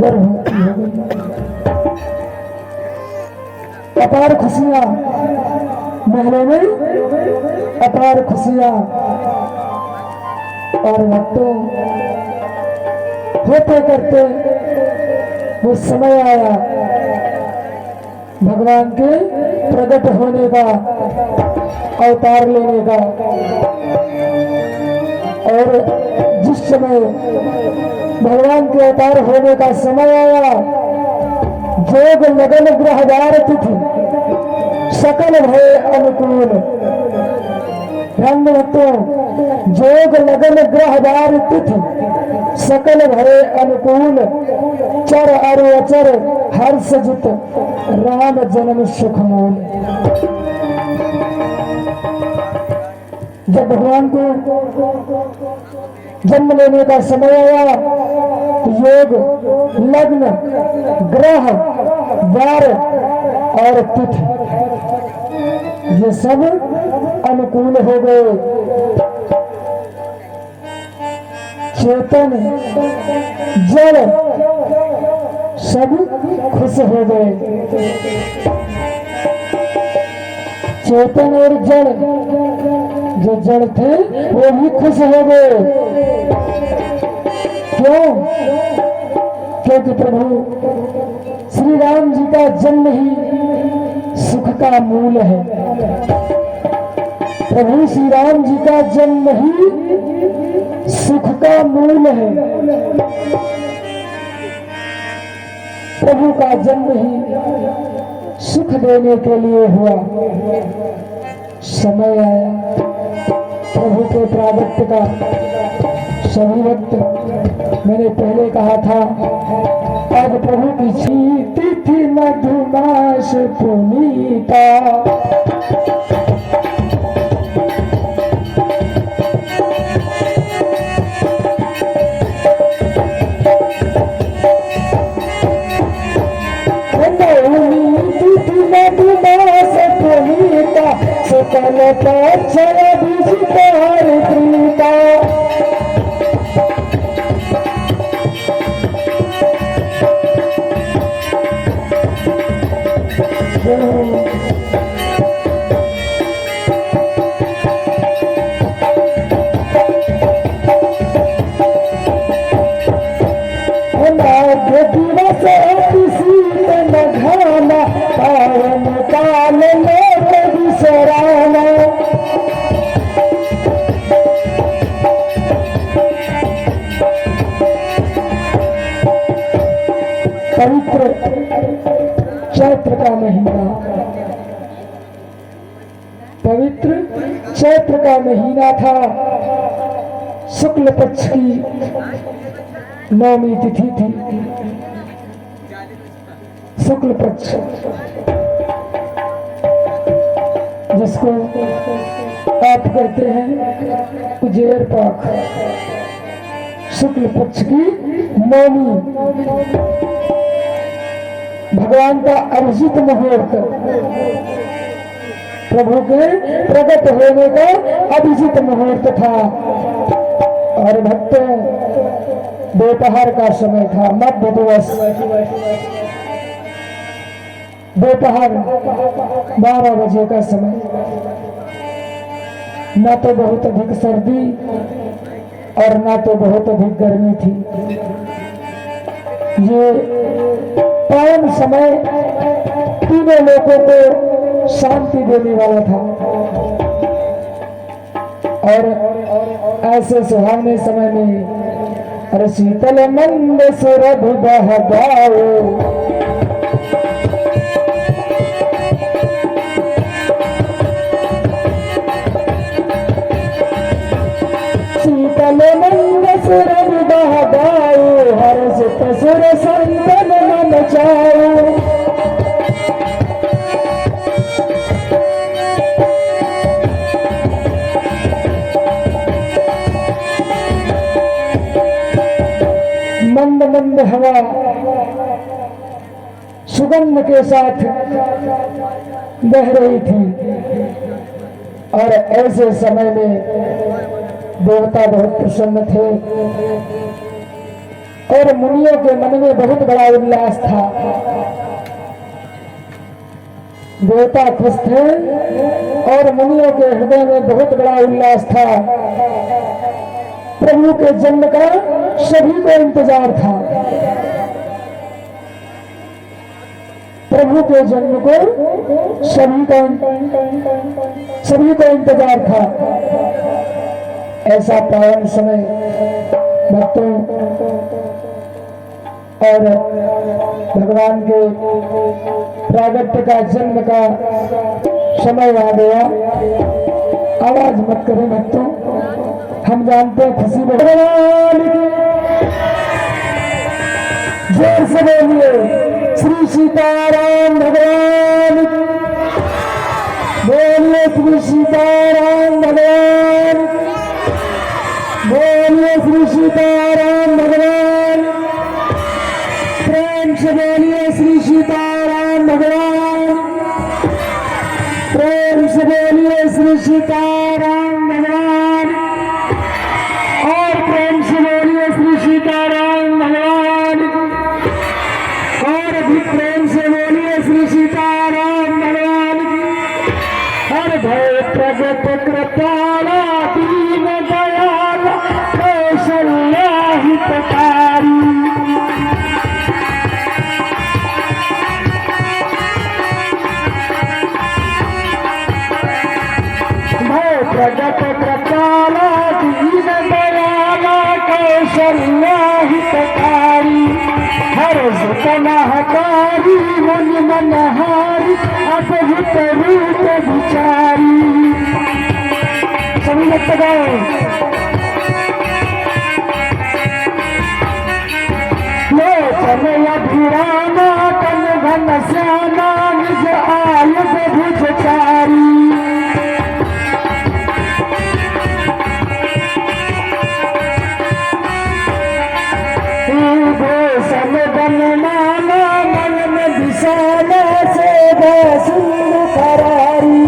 गर्भवती हो गई। अपार खुशियां महलों में, अपार खुशियां। और भक्तों, होते करते वो समय आया भगवान के प्रकट होने का, अवतार लेने का। और जिस समय भगवान के अवतार होने का समय आया, जोग लगन ग्रहदार तिथि सकल भय अनुकूल। भक्तों, जोग लगन ग्रहदार तिथि सकल भय अनुकूल। चर अरु अचर हर्ष जित राम जन्म सुख मूल। जब भगवान को जन्म लेने का समय आया तो योग, लग्न, ग्रह, वार और तिथि ये सब अनुकूल हो गए। चेतन, जड़ सब खुश हो गए। चेतन और जड़, जो जड़ थे वो भी खुश हो गए। क्यों? क्योंकि प्रभु श्री राम जी का जन्म ही सुख का मूल है। प्रभु श्री राम जी का जन्म ही सुख का मूल है। प्रभु का जन्म ही सुख देने के लिए हुआ। समय आया प्रभु के प्रागट्य का। सभी वक्त मैंने पहले कहा था, अब प्रभु की तिथि मधुमास पुनीता। सकल पक्षर विजितार प्रीता। दिवस शीत न घाना पावन काल लोक विसराना। पवित्र चैत्र का महीना, पवित्र चैत्र का महीना था। शुक्ल पक्ष की नौमी तिथि थी। शुक्ल पक्ष जिसको आप कहते हैं उजेर पाख। शुक्ल पक्ष की नौमी, भगवान का अभिजित मुहूर्त, प्रभु के प्रकट होने का अभिजित मुहूर्त था। और भक्तों, दोपहर का समय था, मध्य दिवस। दोपहर 12 बजे का समय। न तो बहुत अधिक सर्दी और न तो बहुत अधिक गर्मी थी। ये पावन समय तीनों लोगों को शांति देने वाला था। और ऐसे सुहावने समय में अरे शीतल मंद सुरभ बहबाओ, शीतल मंद सुरभ बहबाओ, हर्षित सुर संतन मन चाओ। मंद मंद हवा सुगंध के साथ बह रही थी। और ऐसे समय में देवता बहुत प्रसन्न थे और मुनियों के मन में बहुत बड़ा उल्लास था। देवता खुश थे और मुनियों के हृदय में बहुत बड़ा उल्लास था। प्रभु के जन्म का सभी को इंतजार था। प्रभु के जन्म को सभी को इंतजार था। ऐसा पावन समय भक्तों, और भगवान के प्रागट्य का जन्म का समय आ गया। आवाज मत करें भक्तों, हम जानते हैं खुशी भगवान की। जोर से बोलिए श्री सीताराम भगवान की। बोलिए श्री सीताराम भगवान, बोलिए श्री सीताराम भगवान। प्रेम से बोलिए श्री सीताराम भगवान, प्रेम से बोलिए श्री सीताराम भगवान, और प्रेम से बोलिए श्री सीताराम भगवान, और भी प्रेम से बोलिए श्री सीताराम भगवान। हर भय प्रगट कृपाला दीन दयाल कौशल्या हितकारी। प्रगट कृपाला दीन दयाल कौशल्या हितकारी। हर पनाहकारी मन मनहारी अद्भुत रूप विचारी। सभी लोग गाओ। लोचन अभिरामा तन घन श्यामा निज आयुध भुजचारी। भूषण बनमाना मन में विशाल से सिंह करारी।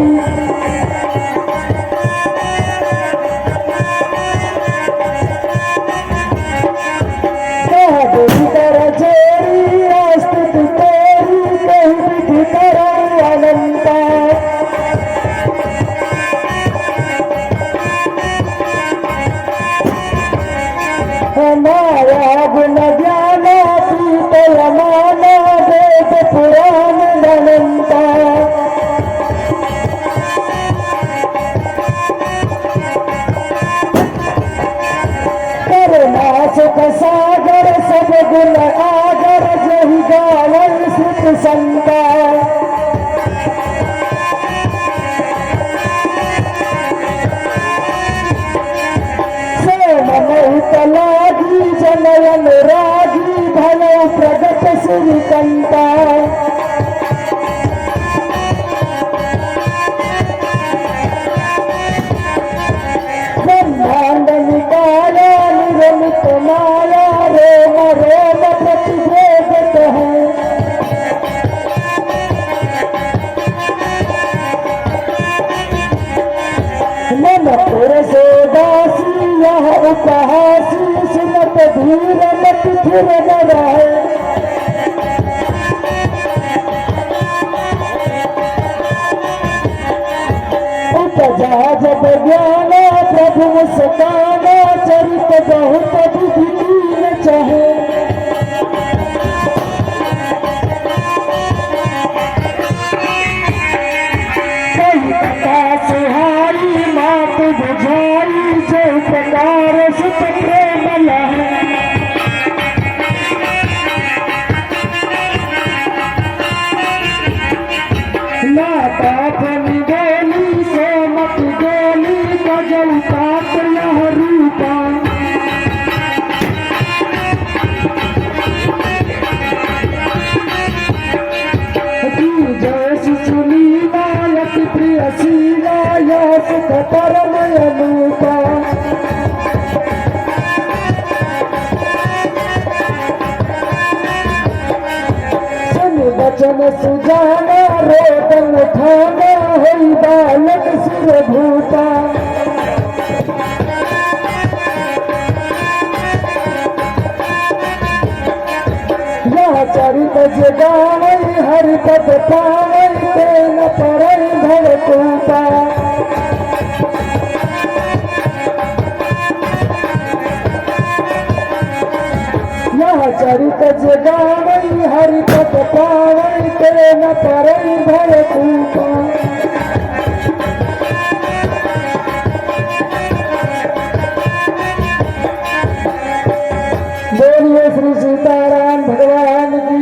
माया गुण ज्ञान पीतल माना वेद पुराण अनंता। करुणा सुख सागर सब गुण आगर जहि गावन सुख संता। लागी जनयन रागी भलो प्रगट श्रीकंता। ब्रह्मांड निकाया निरमित माया रोम रोम प्रतिभेदत है। मन पुरुष दासी यह उपहासी सुनत धीर मत फिर न रहे। उपजा जब ज्ञान प्रभु सताना चरित बहुत विधि चाहे। बुझाई जो प्रकार सुख प्रेम लहे। ना पाप निगोली से मत गोली गजल पाप यह रूपा। जैसी सुनी नायक प्रिय सीला यह सुख परम अनूपा। सुन वचन सुजाना रोदन उठाना होई बालक सिर भूपा। यह चरित जगावई हरि पद पावई तेन परई भव कृपा। यह चरित जगावई हरि पद पावई तेन परई भव कृपा। बोलिए श्री सीताराम भगवान की।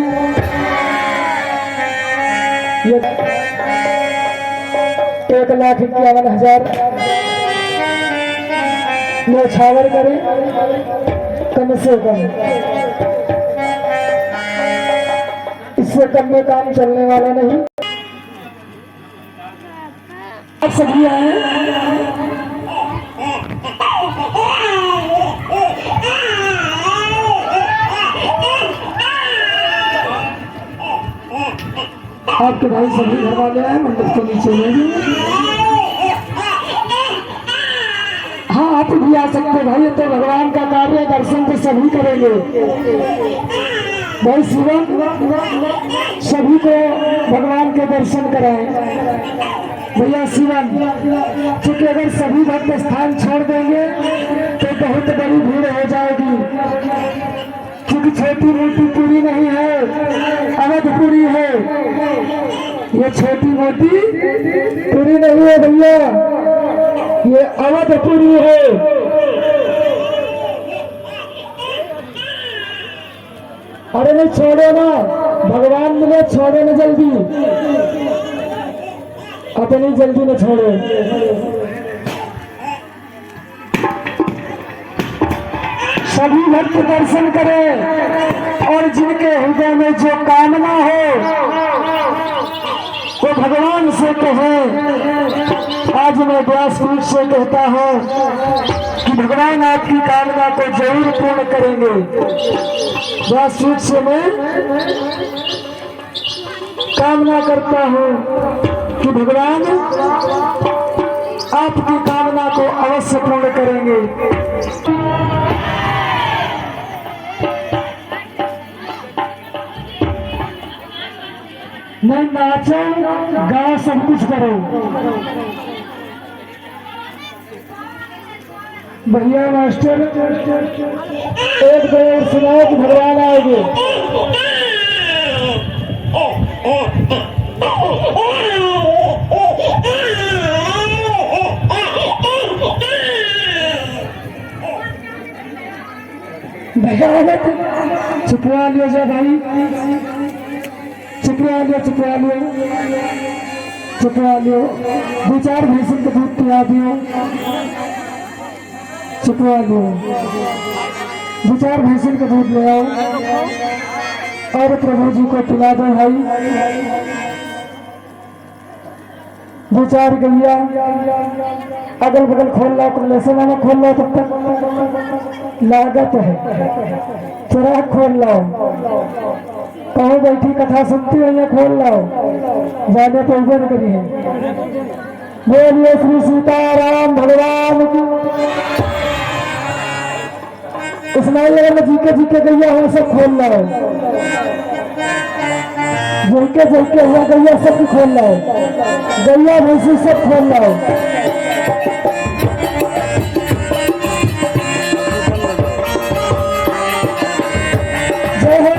1,51,000 न्यौछावर करें कम से कम। इससे कम में काम चलने वाला नहीं। आप सभी आए आपके भाई सभी घर वाले हैं मंडप के नीचे में। हाँ आप भी आ सकते भाई। तो भगवान का कार्य दर्शन तो सभी करेंगे भाई। शिवम सभी को भगवान के दर्शन कराएं भैया। शिवम क्योंकि अगर सभी भक्त स्थान छोड़ देंगे तो बहुत बड़ी भीड़ हो जाएगी। क्योंकि छोटी मूर्ति पूरी नहीं है, अवधपुरी है। ये छोटी मोटी पूरी नहीं है भैया, ये अवधपुरी है। अरे नहीं छोड़ो ना, भगवान मिले छोड़ो ना जल्दी, अपनी जल्दी न छोड़ो। सभी भक्त दर्शन करें और जिनके हृदय में जो कामना हो वो भगवान से कहें। आज मैं व्यासपीठ से कहता हूं कि भगवान आपकी कामना को जरूर पूर्ण करेंगे। व्यासपीठ से मैं कामना करता हूं कि भगवान आपकी कामना को अवश्य पूर्ण करेंगे। नहीं नाचो गाओ सब कुछ करो। भैया मास्टर एक दो और सुनाओ कि भगवान आएंगे। भैया चुपवा लियो जा भाई, चुपवा लियो चुपवा लियो चुपवा लियो, दो चार भैंसों का दूध पिला दियो, चुपवा लियो, दो चार भैंसों का दूध ले आओ और प्रभु जी को पिला दो भाई। दो चार गैया अगल बगल खोल लो, कमलेश्वर नामा खोल लो, तब तक लागत है, चिराग खोल लो, कहो बैठी कथा सुनती हो या खोल लो, जाने तो उजन करिए। बोलिए श्री सीताराम भगवान की। इस्माइल जीके गैया हो सब खोल लो, जोके हुआ गैया सब खोल लो, गैया भैंसी सब खोल लो। जय हो।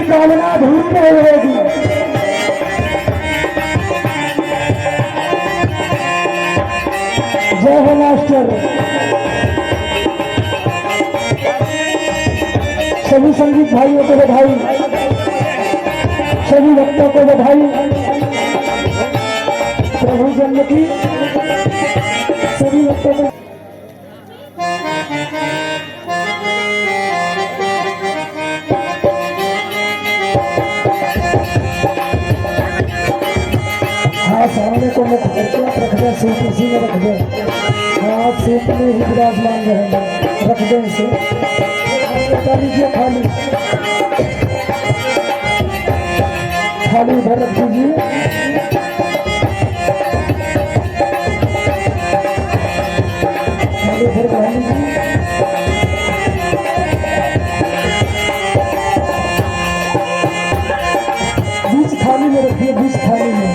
कामना अधूरी नहीं रहेगी। जय हो मास्टर। सभी संगीत भाइयों को बधाई, सभी भक्तों को बधाई। प्रभु जन्म की सभी भक्तों को सामने को मुख करके रख दे, सूट इसी में रख दे। हाँ सूट में ही विराजमान रहेंगे, रख दे इसे। लीजिए थाली, थाली इधर रख दीजिए। थाली इधर बढ़ा लीजिए। बीच थाली में रखिए, बीच थाली में।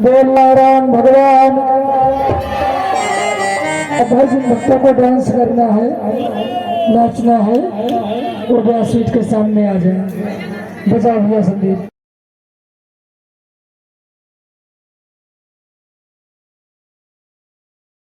बोल नारायण भगवान। अब भाई जिन भक्तों को डांस करना है, नाचना है, वो व्यासपीठ के सामने आ जाए। बजा भैया संदीप।